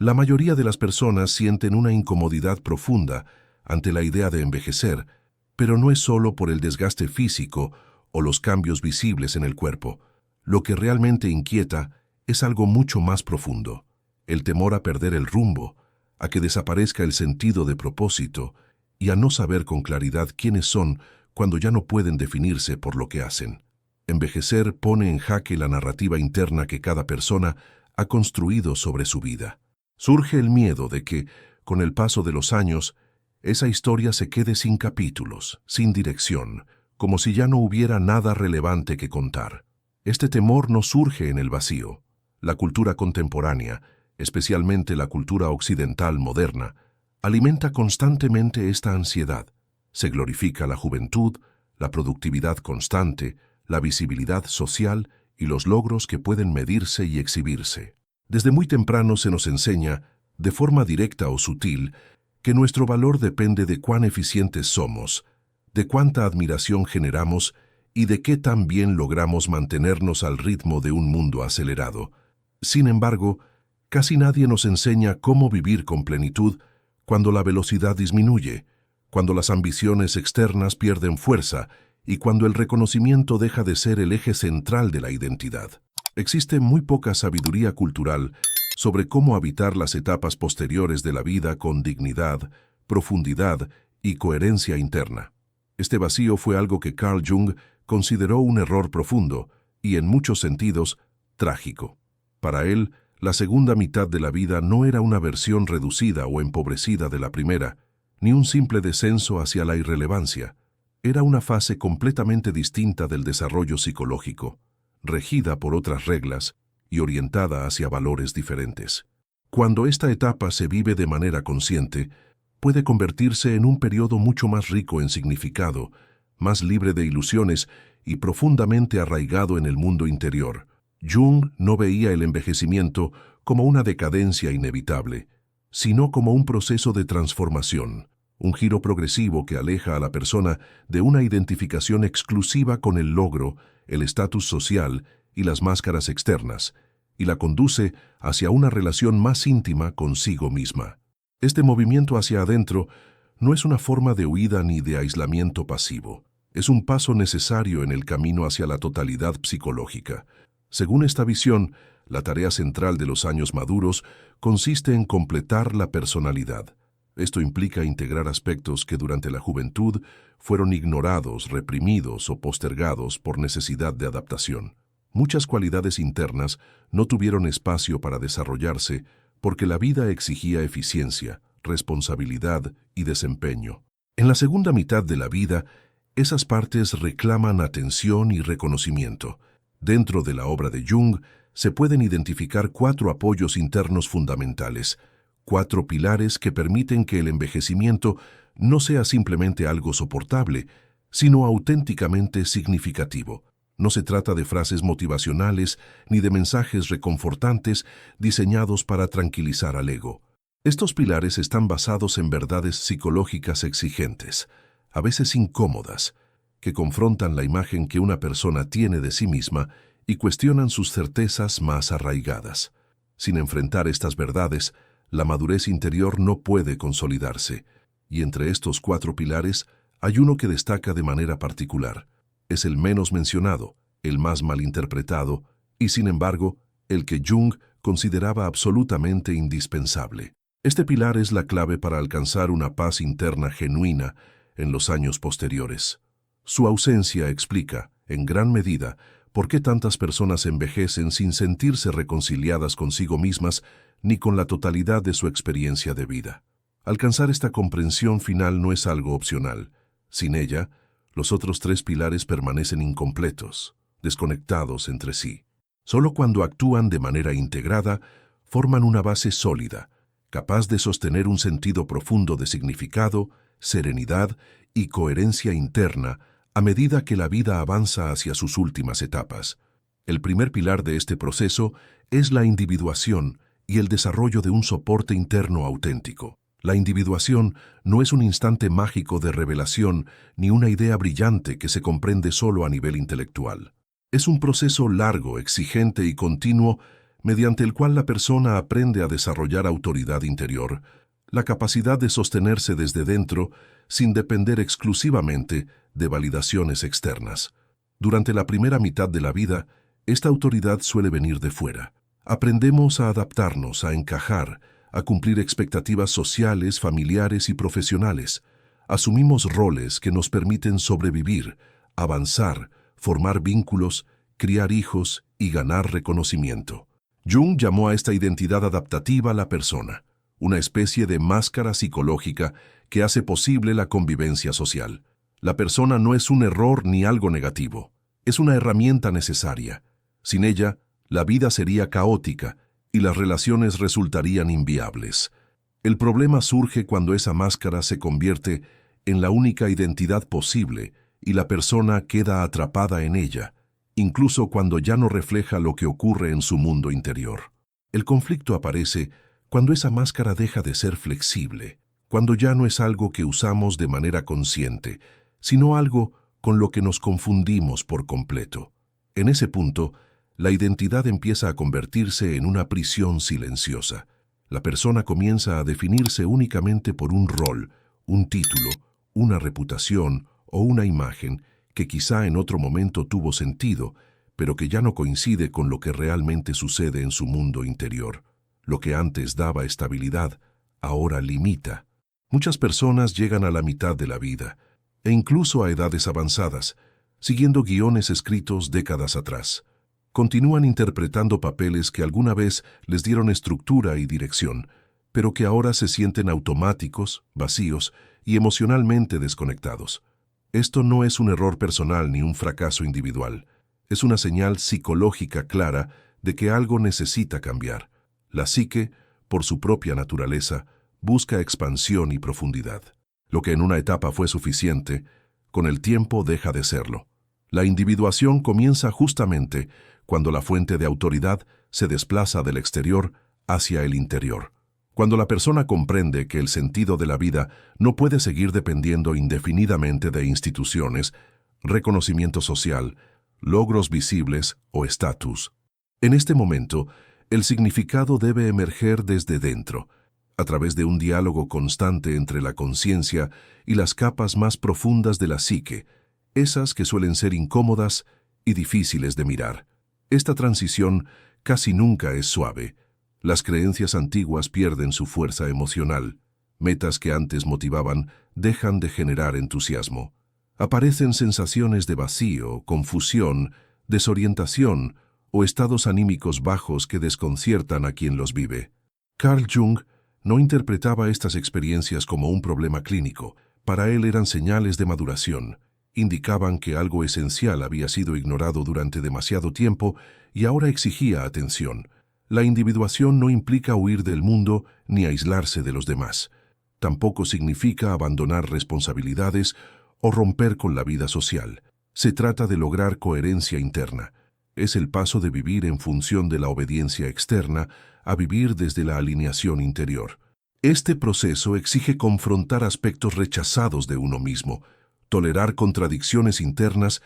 La mayoría de las personas sienten una incomodidad profunda ante la idea de envejecer, pero no es solo por el desgaste físico o los cambios visibles en el cuerpo. Lo que realmente inquieta es algo mucho más profundo: el temor a perder el rumbo, a que desaparezca el sentido de propósito y a no saber con claridad quiénes son cuando ya no pueden definirse por lo que hacen. Envejecer pone en jaque la narrativa interna que cada persona ha construido sobre su vida. Surge el miedo de que, con el paso de los años, esa historia se quede sin capítulos, sin dirección, como si ya no hubiera nada relevante que contar. Este temor no surge en el vacío. La cultura contemporánea, especialmente la cultura occidental moderna, alimenta constantemente esta ansiedad. Se glorifica la juventud, la productividad constante, la visibilidad social y los logros que pueden medirse y exhibirse. Desde muy temprano se nos enseña, de forma directa o sutil, que nuestro valor depende de cuán eficientes somos, de cuánta admiración generamos y de qué tan bien logramos mantenernos al ritmo de un mundo acelerado. Sin embargo, casi nadie nos enseña cómo vivir con plenitud cuando la velocidad disminuye, cuando las ambiciones externas pierden fuerza y cuando el reconocimiento deja de ser el eje central de la identidad. Existe muy poca sabiduría cultural sobre cómo habitar las etapas posteriores de la vida con dignidad, profundidad y coherencia interna. Este vacío fue algo que Carl Jung consideró un error profundo y, en muchos sentidos, trágico. Para él, la segunda mitad de la vida no era una versión reducida o empobrecida de la primera, ni un simple descenso hacia la irrelevancia. Era una fase completamente distinta del desarrollo psicológico, regida por otras reglas y orientada hacia valores diferentes. Cuando esta etapa se vive de manera consciente, puede convertirse en un periodo mucho más rico en significado, más libre de ilusiones y profundamente arraigado en el mundo interior. Jung no veía el envejecimiento como una decadencia inevitable, sino como un proceso de transformación, un giro progresivo que aleja a la persona de una identificación exclusiva con el logro, el estatus social y las máscaras externas, y la conduce hacia una relación más íntima consigo misma. Este movimiento hacia adentro no es una forma de huida ni de aislamiento pasivo. Es un paso necesario en el camino hacia la totalidad psicológica. Según esta visión, la tarea central de los años maduros consiste en completar la personalidad. Esto implica integrar aspectos que durante la juventud fueron ignorados, reprimidos o postergados por necesidad de adaptación. Muchas cualidades internas no tuvieron espacio para desarrollarse porque la vida exigía eficiencia, responsabilidad y desempeño. En la segunda mitad de la vida, esas partes reclaman atención y reconocimiento. Dentro de la obra de Jung se pueden identificar 4 apoyos internos fundamentales, 4 pilares que permiten que el envejecimiento no sea simplemente algo soportable, sino auténticamente significativo. No se trata de frases motivacionales ni de mensajes reconfortantes diseñados para tranquilizar al ego. Estos pilares están basados en verdades psicológicas exigentes, a veces incómodas, que confrontan la imagen que una persona tiene de sí misma y cuestionan sus certezas más arraigadas. Sin enfrentar estas verdades, la madurez interior no puede consolidarse, y entre estos 4 pilares hay uno que destaca de manera particular. Es el menos mencionado, el más malinterpretado y, sin embargo, el que Jung consideraba absolutamente indispensable. Este pilar es la clave para alcanzar una paz interna genuina en los años posteriores. Su ausencia explica, en gran medida, por qué tantas personas envejecen sin sentirse reconciliadas consigo mismas ni con la totalidad de su experiencia de vida. Alcanzar esta comprensión final no es algo opcional. Sin ella, los otros 3 pilares permanecen incompletos, desconectados entre sí. Solo cuando actúan de manera integrada, forman una base sólida, capaz de sostener un sentido profundo de significado, serenidad y coherencia interna a medida que la vida avanza hacia sus últimas etapas. El primer pilar de este proceso es la individuación y el desarrollo de un soporte interno auténtico. La individuación no es un instante mágico de revelación ni una idea brillante que se comprende solo a nivel intelectual. Es un proceso largo, exigente y continuo mediante el cual la persona aprende a desarrollar autoridad interior, la capacidad de sostenerse desde dentro sin depender exclusivamente de validaciones externas. Durante la primera mitad de la vida, esta autoridad suele venir de fuera. Aprendemos a adaptarnos, a encajar, a cumplir expectativas sociales, familiares y profesionales. Asumimos roles que nos permiten sobrevivir, avanzar, formar vínculos, criar hijos y ganar reconocimiento. Jung llamó a esta identidad adaptativa la persona, una especie de máscara psicológica que hace posible la convivencia social. La persona no es un error ni algo negativo, es una herramienta necesaria. Sin ella, la vida sería caótica y las relaciones resultarían inviables. El problema surge cuando esa máscara se convierte en la única identidad posible y la persona queda atrapada en ella, incluso cuando ya no refleja lo que ocurre en su mundo interior. El conflicto aparece cuando esa máscara deja de ser flexible, cuando ya no es algo que usamos de manera consciente, sino algo con lo que nos confundimos por completo. En ese punto, la identidad empieza a convertirse en una prisión silenciosa. La persona comienza a definirse únicamente por un rol, un título, una reputación o una imagen que quizá en otro momento tuvo sentido, pero que ya no coincide con lo que realmente sucede en su mundo interior. Lo que antes daba estabilidad, ahora limita. Muchas personas llegan a la mitad de la vida, e incluso a edades avanzadas, siguiendo guiones escritos décadas atrás. Continúan interpretando papeles que alguna vez les dieron estructura y dirección, pero que ahora se sienten automáticos, vacíos y emocionalmente desconectados. Esto no es un error personal ni un fracaso individual. Es una señal psicológica clara de que algo necesita cambiar. La psique, por su propia naturaleza, busca expansión y profundidad. Lo que en una etapa fue suficiente, con el tiempo deja de serlo. La individuación comienza justamente cuando la fuente de autoridad se desplaza del exterior hacia el interior. Cuando la persona comprende que el sentido de la vida no puede seguir dependiendo indefinidamente de instituciones, reconocimiento social, logros visibles o estatus. En este momento, el significado debe emerger desde dentro, a través de un diálogo constante entre la conciencia y las capas más profundas de la psique, esas que suelen ser incómodas y difíciles de mirar. Esta transición casi nunca es suave. Las creencias antiguas pierden su fuerza emocional. Metas que antes motivaban dejan de generar entusiasmo. Aparecen sensaciones de vacío, confusión, desorientación o estados anímicos bajos que desconciertan a quien los vive. Carl Jung no interpretaba estas experiencias como un problema clínico. Para él eran señales de maduración. Indicaban que algo esencial había sido ignorado durante demasiado tiempo y ahora exigía atención. La individuación no implica huir del mundo ni aislarse de los demás. Tampoco significa abandonar responsabilidades o romper con la vida social. Se trata de lograr coherencia interna. Es el paso de vivir en función de la obediencia externa a vivir desde la alineación interior. Este proceso exige confrontar aspectos rechazados de uno mismo, tolerar contradicciones internas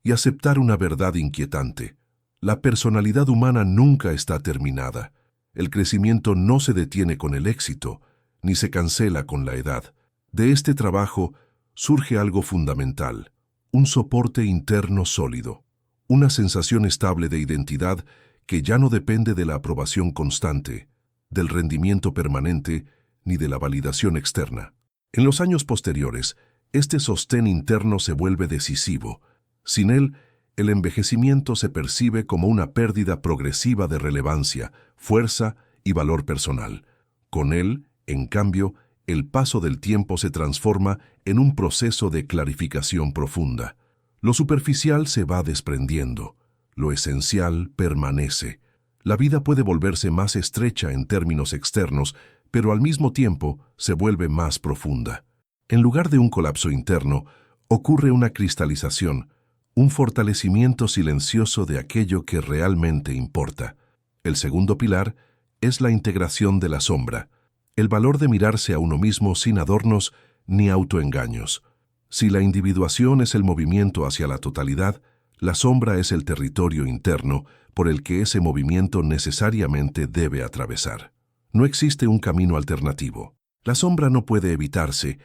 y aceptar una verdad inquietante. La personalidad humana nunca está terminada. El crecimiento no se detiene con el éxito, ni se cancela con la edad. De este trabajo surge algo fundamental, un soporte interno sólido, una sensación estable de identidad que ya no depende de la aprobación constante, del rendimiento permanente, ni de la validación externa. En los años posteriores, este sostén interno se vuelve decisivo. Sin él, el envejecimiento se percibe como una pérdida progresiva de relevancia, fuerza y valor personal. Con él, en cambio, el paso del tiempo se transforma en un proceso de clarificación profunda. Lo superficial se va desprendiendo, lo esencial permanece. La vida puede volverse más estrecha en términos externos, pero al mismo tiempo se vuelve más profunda. En lugar de un colapso interno, ocurre una cristalización, un fortalecimiento silencioso de aquello que realmente importa. El segundo pilar es la integración de la sombra, el valor de mirarse a uno mismo sin adornos ni autoengaños. Si la individuación es el movimiento hacia la totalidad, La sombra es el territorio interno por el que ese movimiento necesariamente debe atravesar. No existe un camino alternativo. La sombra no puede evitarse,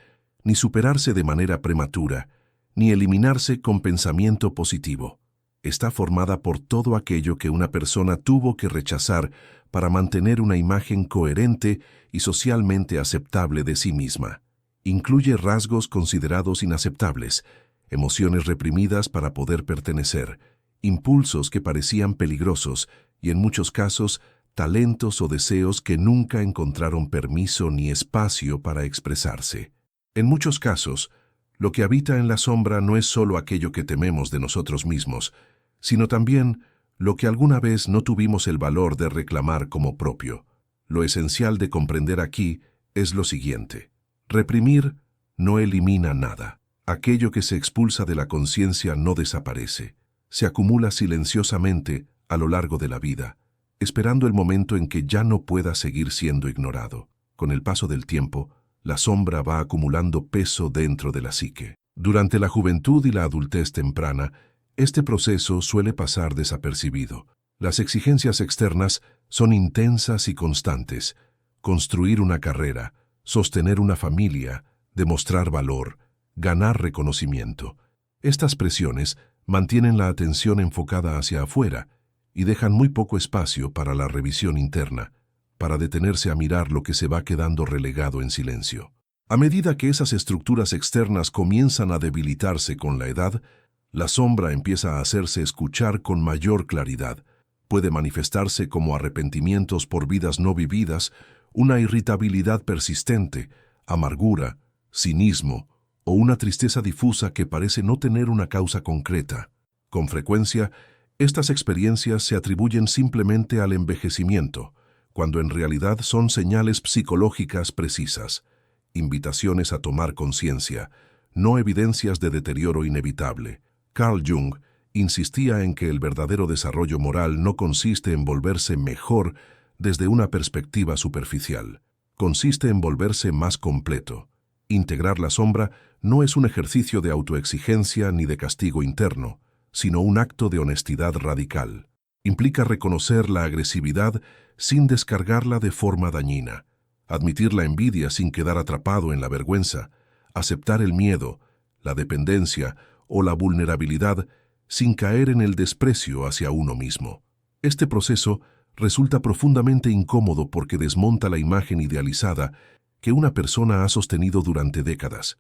ni superarse de manera prematura, ni eliminarse con pensamiento positivo. Está formada por todo aquello que una persona tuvo que rechazar para mantener una imagen coherente y socialmente aceptable de sí misma. Incluye rasgos considerados inaceptables, emociones reprimidas para poder pertenecer, impulsos que parecían peligrosos y, en muchos casos, talentos o deseos que nunca encontraron permiso ni espacio para expresarse. En muchos casos, lo que habita en la sombra no es solo aquello que tememos de nosotros mismos, sino también lo que alguna vez no tuvimos el valor de reclamar como propio. Lo esencial de comprender aquí es lo siguiente: reprimir no elimina nada. Aquello que se expulsa de la conciencia no desaparece. Se acumula silenciosamente a lo largo de la vida, esperando el momento en que ya no pueda seguir siendo ignorado. Con el paso del tiempo, la sombra va acumulando peso dentro de la psique. Durante la juventud y la adultez temprana, este proceso suele pasar desapercibido. Las exigencias externas son intensas y constantes. Construir una carrera, sostener una familia, demostrar valor, ganar reconocimiento. Estas presiones mantienen la atención enfocada hacia afuera y dejan muy poco espacio para la revisión interna, para detenerse a mirar lo que se va quedando relegado en silencio. A medida que esas estructuras externas comienzan a debilitarse con la edad, la sombra empieza a hacerse escuchar con mayor claridad. Puede manifestarse como arrepentimientos por vidas no vividas, una irritabilidad persistente, amargura, cinismo o una tristeza difusa que parece no tener una causa concreta. Con frecuencia, estas experiencias se atribuyen simplemente al envejecimiento, cuando en realidad son señales psicológicas precisas, invitaciones a tomar conciencia, no evidencias de deterioro inevitable. Carl Jung insistía en que el verdadero desarrollo moral no consiste en volverse mejor desde una perspectiva superficial. Consiste en volverse más completo. Integrar la sombra no es un ejercicio de autoexigencia ni de castigo interno, sino un acto de honestidad radical. Implica reconocer la agresividad sin descargarla de forma dañina, admitir la envidia sin quedar atrapado en la vergüenza, aceptar el miedo, la dependencia o la vulnerabilidad sin caer en el desprecio hacia uno mismo. Este proceso resulta profundamente incómodo porque desmonta la imagen idealizada que una persona ha sostenido durante décadas.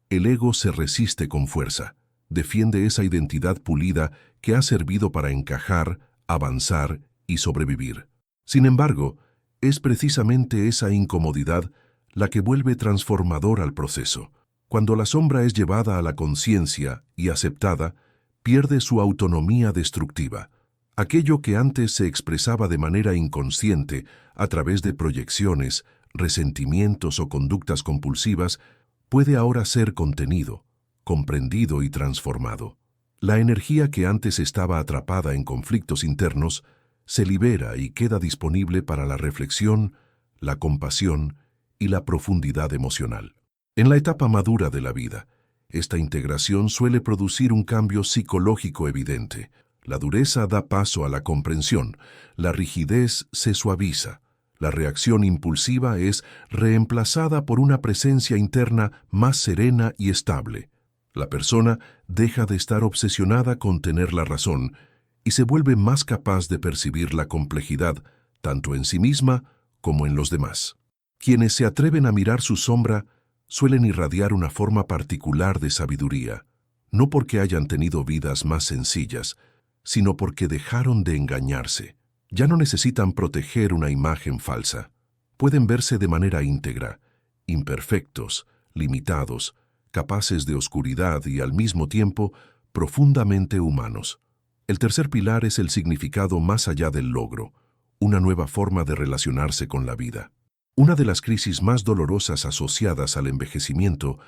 El ego se resiste con fuerza, defiende esa identidad pulida que ha servido para encajar, avanzar y sobrevivir. Sin embargo, es precisamente esa incomodidad la que vuelve transformador al proceso. Cuando la sombra es llevada a la conciencia y aceptada, pierde su autonomía destructiva. Aquello que antes se expresaba de manera inconsciente a través de proyecciones, resentimientos o conductas compulsivas, puede ahora ser contenido, comprendido y transformado. La energía que antes estaba atrapada en conflictos internos se libera y queda disponible para la reflexión, la compasión y la profundidad emocional. En la etapa madura de la vida, esta integración suele producir un cambio psicológico evidente. La dureza da paso a la comprensión, la rigidez se suaviza, la reacción impulsiva es reemplazada por una presencia interna más serena y estable. La persona deja de estar obsesionada con tener la razón y se vuelve más capaz de percibir la complejidad, tanto en sí misma como en los demás. Quienes se atreven a mirar su sombra suelen irradiar una forma particular de sabiduría, no porque hayan tenido vidas más sencillas, sino porque dejaron de engañarse. Ya no necesitan proteger una imagen falsa. Pueden verse de manera íntegra, imperfectos, limitados, capaces de oscuridad y al mismo tiempo profundamente humanos. El tercer pilar es el significado más allá del logro, una nueva forma de relacionarse con la vida. Una de las crisis más dolorosas asociadas al envejecimiento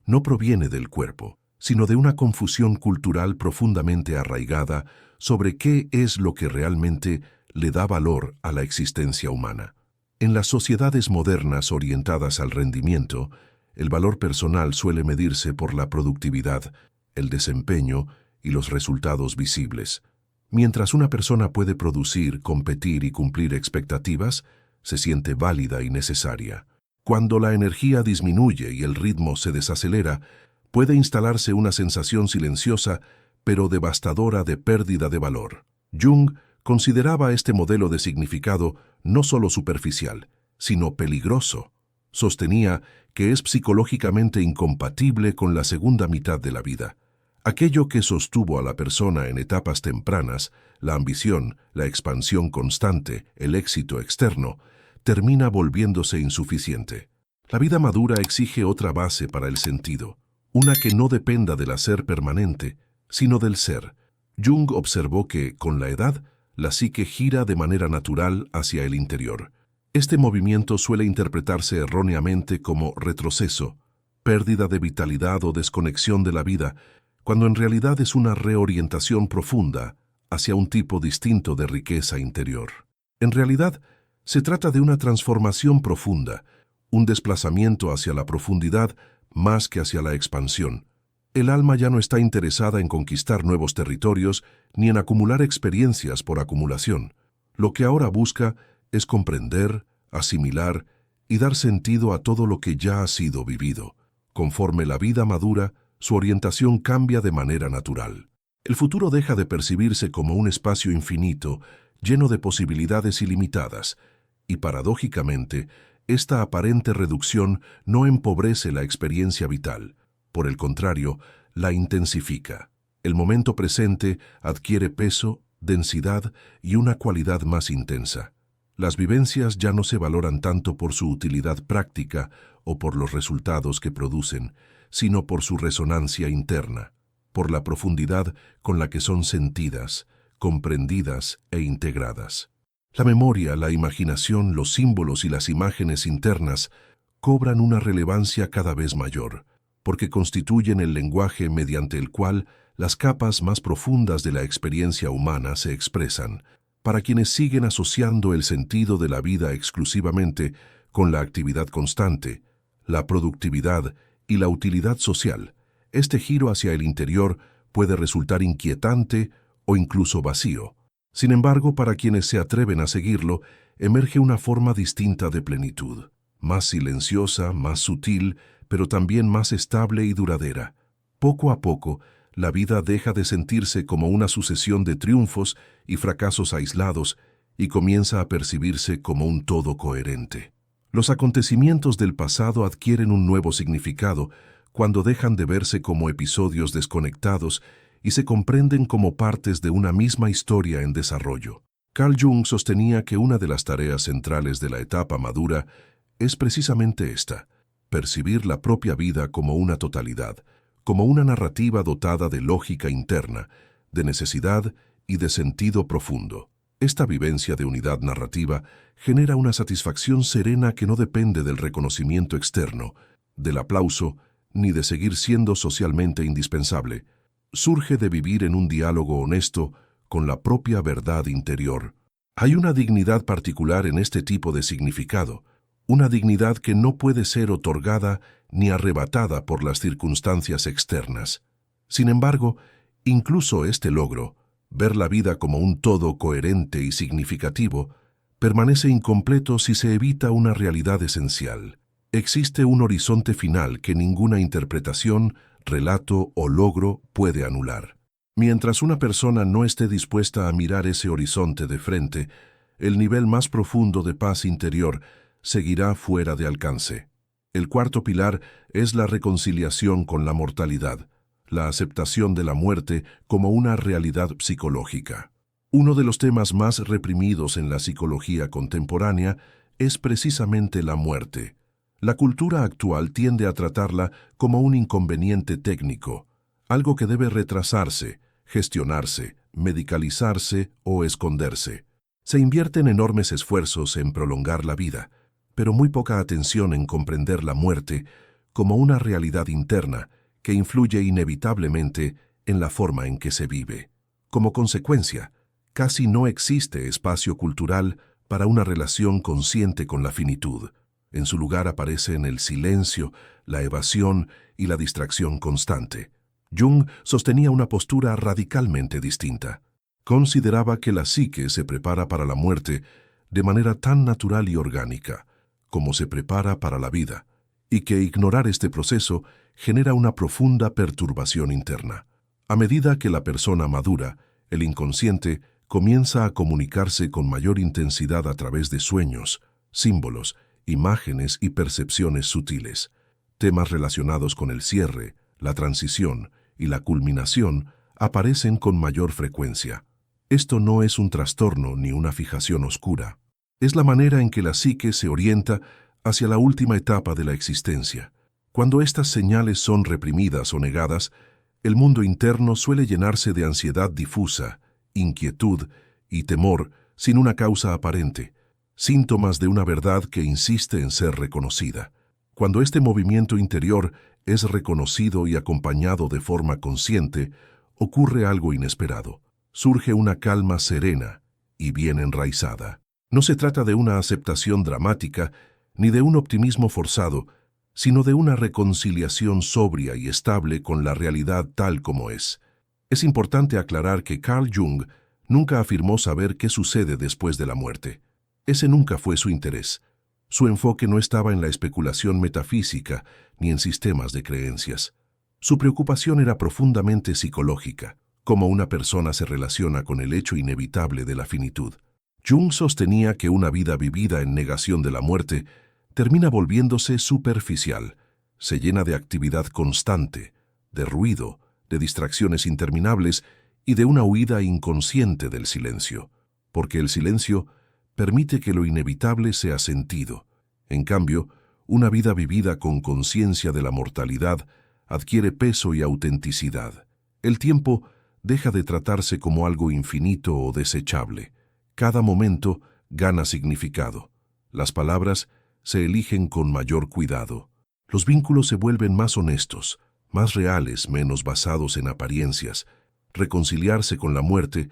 no proviene del cuerpo, sino de una confusión cultural profundamente arraigada sobre qué es lo que realmente le da valor a la existencia humana. En las sociedades modernas orientadas al rendimiento, el valor personal suele medirse por la productividad, el desempeño y los resultados visibles. Mientras una persona puede producir, competir y cumplir expectativas, se siente válida y necesaria. Cuando la energía disminuye y el ritmo se desacelera, puede instalarse una sensación silenciosa pero devastadora de pérdida de valor. Jung consideraba este modelo de significado no solo superficial, sino peligroso. Sostenía que es psicológicamente incompatible con la segunda mitad de la vida. Aquello que sostuvo a la persona en etapas tempranas, la ambición, la expansión constante, el éxito externo, termina volviéndose insuficiente. La vida madura exige otra base para el sentido, una que no dependa del hacer permanente, sino del ser. Jung observó que, con la edad, la psique gira de manera natural hacia el interior. Este movimiento suele interpretarse erróneamente como retroceso, pérdida de vitalidad o desconexión de la vida, cuando en realidad es una reorientación profunda hacia un tipo distinto de riqueza interior. En realidad, se trata de una transformación profunda, un desplazamiento hacia la profundidad más que hacia la expansión. El alma ya no está interesada en conquistar nuevos territorios ni en acumular experiencias por acumulación. Lo que ahora busca es comprender, asimilar y dar sentido a todo lo que ya ha sido vivido. Conforme la vida madura, su orientación cambia de manera natural. El futuro deja de percibirse como un espacio infinito, lleno de posibilidades ilimitadas, y paradójicamente, esta aparente reducción no empobrece la experiencia vital. Por el contrario, la intensifica. El momento presente adquiere peso, densidad y una cualidad más intensa. Las vivencias ya no se valoran tanto por su utilidad práctica o por los resultados que producen, sino por su resonancia interna, por la profundidad con la que son sentidas, comprendidas e integradas. La memoria, la imaginación, los símbolos y las imágenes internas cobran una relevancia cada vez mayor, porque constituyen el lenguaje mediante el cual las capas más profundas de la experiencia humana se expresan. Para quienes siguen asociando el sentido de la vida exclusivamente con la actividad constante, la productividad y la utilidad social, este giro hacia el interior puede resultar inquietante o incluso vacío. Sin embargo, para quienes se atreven a seguirlo, emerge una forma distinta de plenitud, más silenciosa, más sutil, pero también más estable y duradera. Poco a poco, la vida deja de sentirse como una sucesión de triunfos y fracasos aislados y comienza a percibirse como un todo coherente. Los acontecimientos del pasado adquieren un nuevo significado cuando dejan de verse como episodios desconectados y se comprenden como partes de una misma historia en desarrollo. Carl Jung sostenía que una de las tareas centrales de la etapa madura es precisamente esta: percibir la propia vida como una totalidad, como una narrativa dotada de lógica interna, de necesidad y de sentido profundo. Esta vivencia de unidad narrativa genera una satisfacción serena que no depende del reconocimiento externo, del aplauso, ni de seguir siendo socialmente indispensable. Surge de vivir en un diálogo honesto con la propia verdad interior. Hay una dignidad particular en este tipo de significado, una dignidad que no puede ser otorgada ni arrebatada por las circunstancias externas. Sin embargo, incluso este logro, ver la vida como un todo coherente y significativo, permanece incompleto si se evita una realidad esencial. Existe un horizonte final que ninguna interpretación, relato o logro puede anular. Mientras una persona no esté dispuesta a mirar ese horizonte de frente, el nivel más profundo de paz interior seguirá fuera de alcance. El cuarto pilar es la reconciliación con la mortalidad, la aceptación de la muerte como una realidad psicológica. Uno de los temas más reprimidos en la psicología contemporánea es precisamente la muerte. La cultura actual tiende a tratarla como un inconveniente técnico, algo que debe retrasarse, gestionarse, medicalizarse o esconderse. Se invierten enormes esfuerzos en prolongar la vida, pero muy poca atención en comprender la muerte como una realidad interna que influye inevitablemente en la forma en que se vive. Como consecuencia, casi no existe espacio cultural para una relación consciente con la finitud. En su lugar aparecen el silencio, la evasión y la distracción constante. Jung sostenía una postura radicalmente distinta. Consideraba que la psique se prepara para la muerte de manera tan natural y orgánica como se prepara para la vida, y que ignorar este proceso genera una profunda perturbación interna. A medida que la persona madura, el inconsciente comienza a comunicarse con mayor intensidad a través de sueños, símbolos, imágenes y percepciones sutiles. Temas relacionados con el cierre, la transición y la culminación aparecen con mayor frecuencia. Esto no es un trastorno ni una fijación oscura. Es la manera en que la psique se orienta hacia la última etapa de la existencia. Cuando estas señales son reprimidas o negadas, el mundo interno suele llenarse de ansiedad difusa, inquietud y temor sin una causa aparente, síntomas de una verdad que insiste en ser reconocida. Cuando este movimiento interior es reconocido y acompañado de forma consciente, ocurre algo inesperado. Surge una calma serena y bien enraizada. No se trata de una aceptación dramática ni de un optimismo forzado, sino de una reconciliación sobria y estable con la realidad tal como es. Es importante aclarar que Carl Jung nunca afirmó saber qué sucede después de la muerte. Ese nunca fue su interés. Su enfoque no estaba en la especulación metafísica ni en sistemas de creencias. Su preocupación era profundamente psicológica, cómo una persona se relaciona con el hecho inevitable de la finitud. Jung sostenía que una vida vivida en negación de la muerte termina volviéndose superficial, se llena de actividad constante, de ruido, de distracciones interminables y de una huida inconsciente del silencio, porque el silencio permite que lo inevitable sea sentido. En cambio, una vida vivida con conciencia de la mortalidad adquiere peso y autenticidad. El tiempo deja de tratarse como algo infinito o desechable. Cada momento gana significado. Las palabras se eligen con mayor cuidado. Los vínculos se vuelven más honestos, más reales, menos basados en apariencias. Reconciliarse con la muerte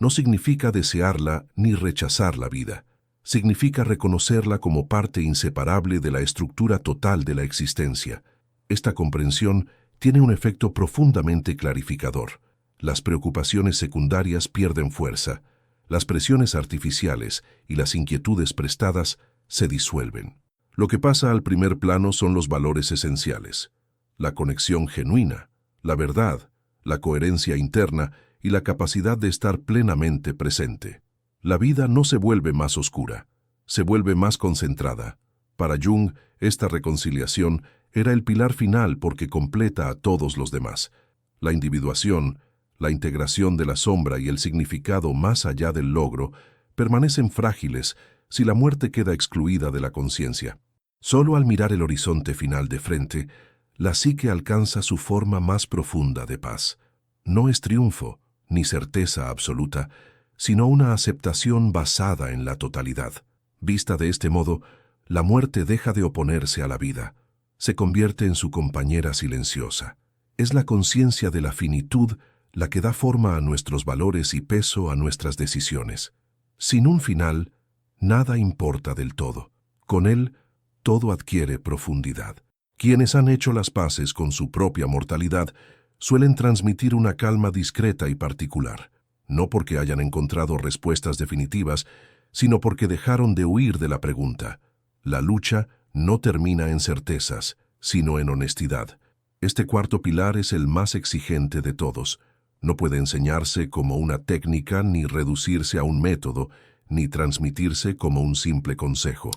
no significa desearla ni rechazar la vida. Significa reconocerla como parte inseparable de la estructura total de la existencia. Esta comprensión tiene un efecto profundamente clarificador. Las preocupaciones secundarias pierden fuerza. Las presiones artificiales y las inquietudes prestadas se disuelven. Lo que pasa al primer plano son los valores esenciales: la conexión genuina, la verdad, la coherencia interna y la capacidad de estar plenamente presente. La vida no se vuelve más oscura, se vuelve más concentrada. Para Jung, esta reconciliación era el pilar final porque completa a todos los demás. La individuación, la integración de la sombra y el significado más allá del logro permanecen frágiles si la muerte queda excluida de la conciencia. Solo al mirar el horizonte final de frente, la psique alcanza su forma más profunda de paz. No es triunfo, ni certeza absoluta, sino una aceptación basada en la totalidad. Vista de este modo, la muerte deja de oponerse a la vida. Se convierte en su compañera silenciosa. Es la conciencia de la finitud la que da forma a nuestros valores y peso a nuestras decisiones. Sin un final, nada importa del todo. Con él, todo adquiere profundidad. Quienes han hecho las paces con su propia mortalidad suelen transmitir una calma discreta y particular, no porque hayan encontrado respuestas definitivas, sino porque dejaron de huir de la pregunta. La lucha no termina en certezas, sino en honestidad. Este cuarto pilar es el más exigente de todos. No puede enseñarse como una técnica, ni reducirse a un método, ni transmitirse como un simple consejo.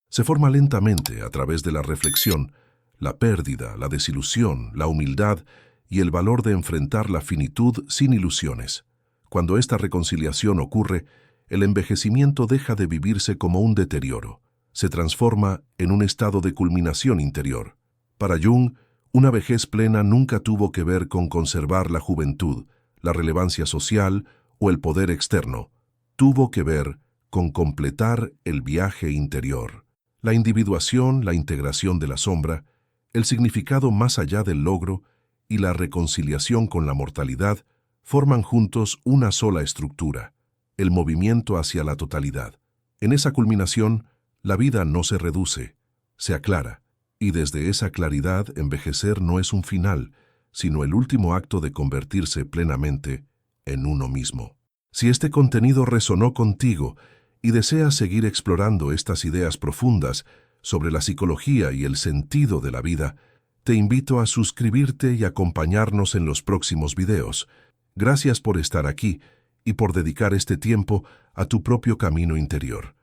Se forma lentamente a través de la reflexión, la pérdida, la desilusión, la humildad y el valor de enfrentar la finitud sin ilusiones. Cuando esta reconciliación ocurre, el envejecimiento deja de vivirse como un deterioro. Se transforma en un estado de culminación interior. Para Jung, una vejez plena nunca tuvo que ver con conservar la juventud, la relevancia social o el poder externo. Tuvo que ver con completar el viaje interior. La individuación, la integración de la sombra, el significado más allá del logro y la reconciliación con la mortalidad forman juntos una sola estructura, el movimiento hacia la totalidad. En esa culminación, la vida no se reduce, se aclara, y desde esa claridad envejecer no es un final, sino el último acto de convertirse plenamente en uno mismo. Si este contenido resonó contigo y deseas seguir explorando estas ideas profundas sobre la psicología y el sentido de la vida, te invito a suscribirte y acompañarnos en los próximos videos. Gracias por estar aquí y por dedicar este tiempo a tu propio camino interior.